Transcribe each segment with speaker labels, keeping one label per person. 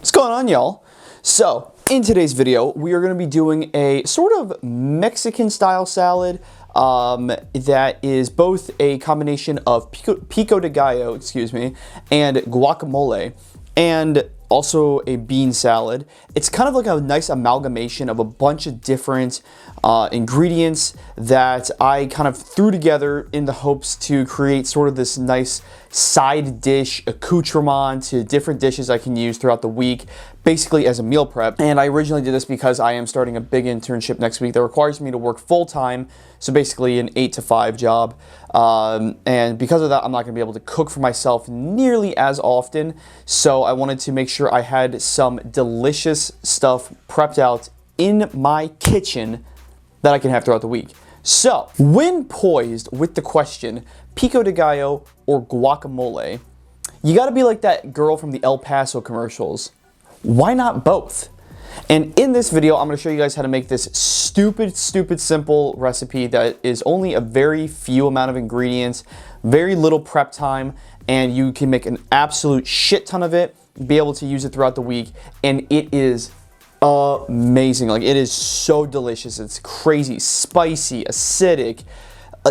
Speaker 1: What's going on, y'all? So, in today's video, we are going to be doing a sort of Mexican style salad that is both a combination of pico de gallo, and guacamole, and also a bean salad. It's kind of like a nice amalgamation of a bunch of different ingredients that I kind of threw together in the hopes to create sort of this nice side dish accoutrement to different dishes I can use throughout the week, basically as a meal prep. And I originally did this because I am starting a big internship next week that requires me to work full-time, so basically an 8 to 5 job. And because of that, I'm not going to be able to cook for myself nearly as often, so I wanted to make sure I had some delicious stuff prepped out in my kitchen that I can have throughout the week. So, when poised with the question, pico de gallo or guacamole, you gotta be like that girl from the El Paso commercials. Why not both? And in this video, I'm gonna show you guys how to make this stupid simple recipe that is only a very few amount of ingredients, very little prep time, and you can make an absolute shit ton of it, be able to use it throughout the week, and it is amazing. Like, it is so delicious. It's crazy spicy, acidic,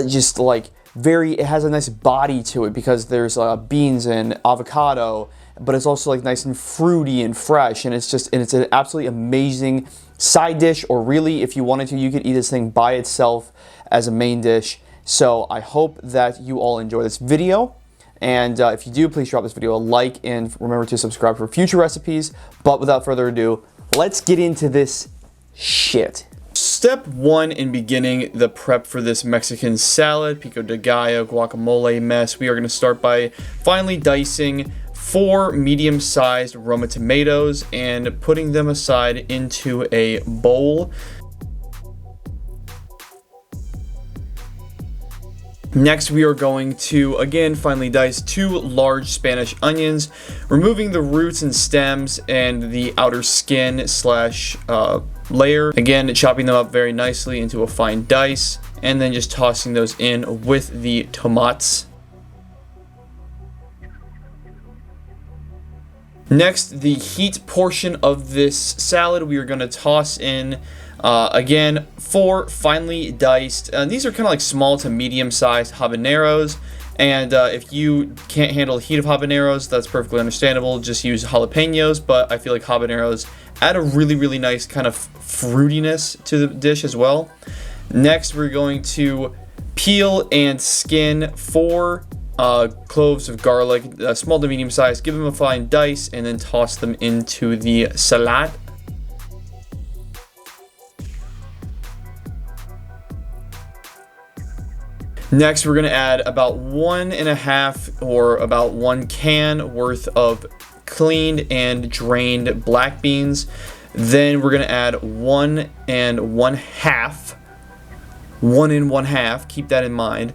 Speaker 1: just like it has a nice body to it because there's beans and avocado, but it's also like nice and fruity and fresh, and it's an absolutely amazing side dish, or really, if you wanted to, you could eat this thing by itself as a main dish. So I hope that you all enjoy this video, and if you do, please drop this video a like and remember to subscribe for future recipes. But without further ado, let's get into this shit. Step 1 in beginning the prep for this Mexican salad, pico de gallo, guacamole mess, we are going to start by finely dicing 4 medium-sized Roma tomatoes and putting them aside into a bowl. Next, we are going to, again, finely dice 2 large Spanish onions, removing the roots and stems and the outer skin slash layer. Again, chopping them up very nicely into a fine dice, and then just tossing those in with the tomates. Next, the heat portion of this salad, we are going to toss in again 4 finely diced, these are kind of like small to medium sized habaneros, and if you can't handle the heat of habaneros, that's perfectly understandable, just use jalapenos, but I feel like habaneros add a really nice kind of fruitiness to the dish as well. Next, we're going to peel and skin 4 cloves of garlic, small to medium size, give them a fine dice, and then toss them into the salad. Next, we're going to add about 1.5 or about 1 can worth of cleaned and drained black beans. Then we're going to add 1 1/2, keep that in mind,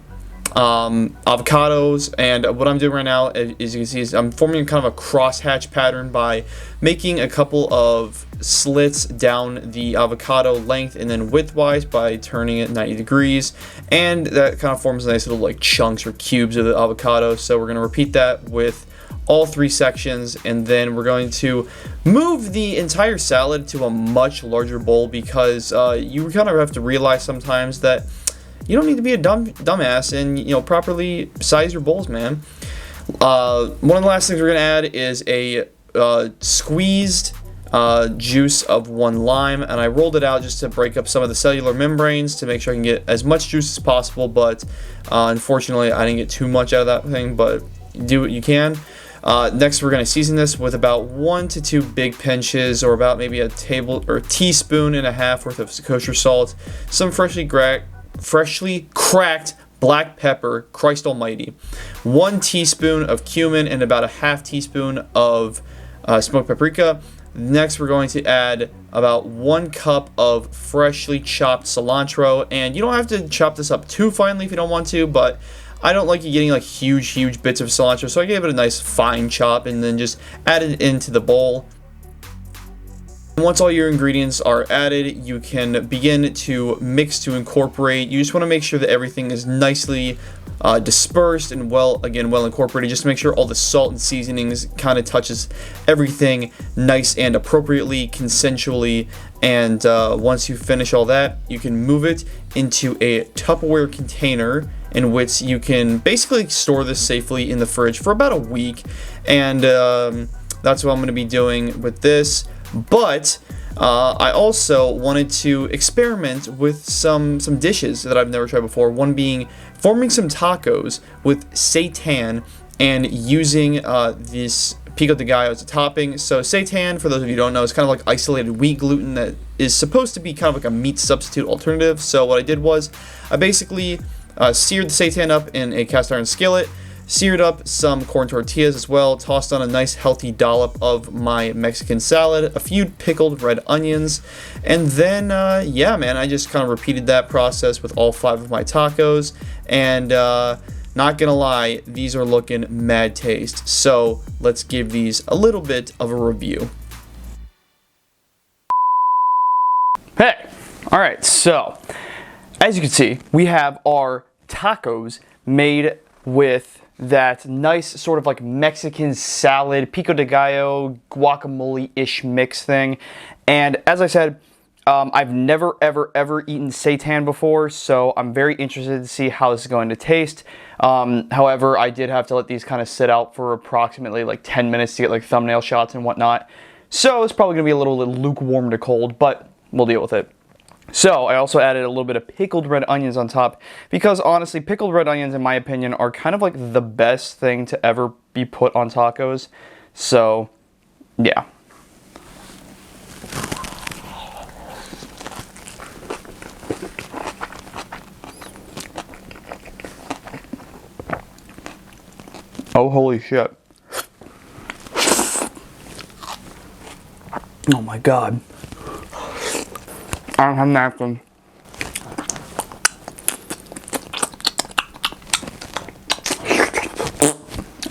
Speaker 1: avocados. And what I'm doing right now, as you can see, is I'm forming kind of a crosshatch pattern by making a couple of slits down the avocado length and then widthwise by turning it 90 degrees, and that kind of forms nice little like chunks or cubes of the avocado. So we're going to repeat that with all 3 sections, and then we're going to move the entire salad to a much larger bowl, because you kind of have to realize sometimes that you don't need to be a dumbass and properly size your bowls, man. One of the last things we're gonna add is a squeezed juice of 1 lime, and I rolled it out just to break up some of the cellular membranes to make sure I can get as much juice as possible. But unfortunately, I didn't get too much out of that thing, but do what you can. Next, we're gonna season this with about 1 to 2 big pinches, or about maybe a teaspoon and a half worth of kosher salt, some freshly cracked black pepper, Christ almighty, 1 teaspoon of cumin, and about a 1/2 teaspoon of smoked paprika. Next, we're going to add about 1 cup of freshly chopped cilantro, and you don't have to chop this up too finely if you don't want to, but I don't like you getting like huge bits of cilantro, so I gave it a nice fine chop and then just add it into the bowl. Once all your ingredients are added, you can begin to mix to incorporate. You just want to make sure that everything is nicely dispersed and well incorporated, just to make sure all the salt and seasonings kind of touches everything nice and appropriately, consensually. And once you finish all that, you can move it into a Tupperware container in which you can basically store this safely in the fridge for about a week. And that's what I'm going to be doing with this. But I also wanted to experiment with some dishes that I've never tried before. One being forming some tacos with seitan and using this pico de gallo as a topping. So seitan, for those of you who don't know, is kind of like isolated wheat gluten that is supposed to be kind of like a meat substitute alternative. So what I did was I basically seared the seitan up in a cast iron skillet, seared up some corn tortillas as well, tossed on a nice healthy dollop of my Mexican salad, a few pickled red onions, and then yeah, man, I just kind of repeated that process with all 5 of my tacos. And not gonna lie, these are looking mad taste. So let's give these a little bit of a review. Hey, all right, so as you can see, we have our tacos made with that nice sort of like Mexican salad, pico de gallo, guacamole-ish mix thing. And as I said, I've never ever eaten seitan before, so I'm very interested to see how this is going to taste. However, I did have to let these kind of sit out for approximately like 10 minutes to get like thumbnail shots and whatnot. So it's probably gonna be a little lukewarm to cold, but we'll deal with it. So I also added a little bit of pickled red onions on top, because honestly, pickled red onions, in my opinion, are kind of like the best thing to ever be put on tacos. So yeah. Oh, holy shit. Oh my God. I don't have a napkin.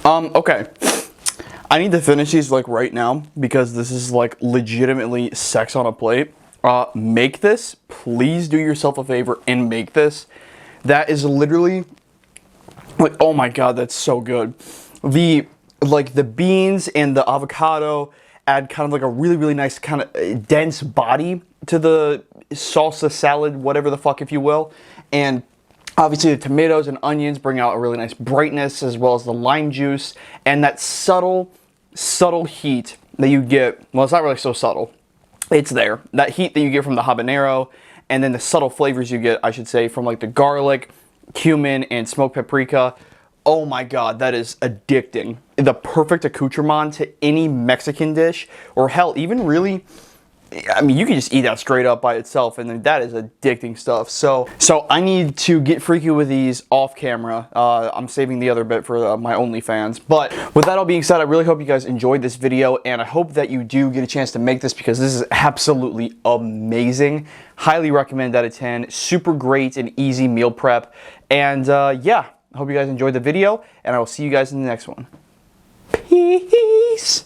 Speaker 1: Okay. I need to finish these like right now, because this is like legitimately sex on a plate. Make this. Please do yourself a favor and make this. That is literally like, oh my God, that's so good. The beans and the avocado add kind of like a really nice kind of dense body to the salsa salad, whatever the fuck, if you will. And obviously the tomatoes and onions bring out a really nice brightness, as well as the lime juice and that subtle heat that you get. Well, it's not really so subtle. It's there. That heat that you get from the habanero, and then the subtle flavors you get, I should say, from like the garlic, cumin, and smoked paprika. Oh my God, that is addicting. The perfect accoutrement to any Mexican dish, or hell, even really, I mean, you can just eat that straight up by itself, and then that is addicting stuff. So I need to get freaky with these off camera. I'm saving the other bit for my OnlyFans. But with that all being said, I really hope you guys enjoyed this video, and I hope that you do get a chance to make this, because this is absolutely amazing. Highly recommend out of 10. Super great and easy meal prep. And yeah, I hope you guys enjoyed the video, and I will see you guys in the next one. Peace.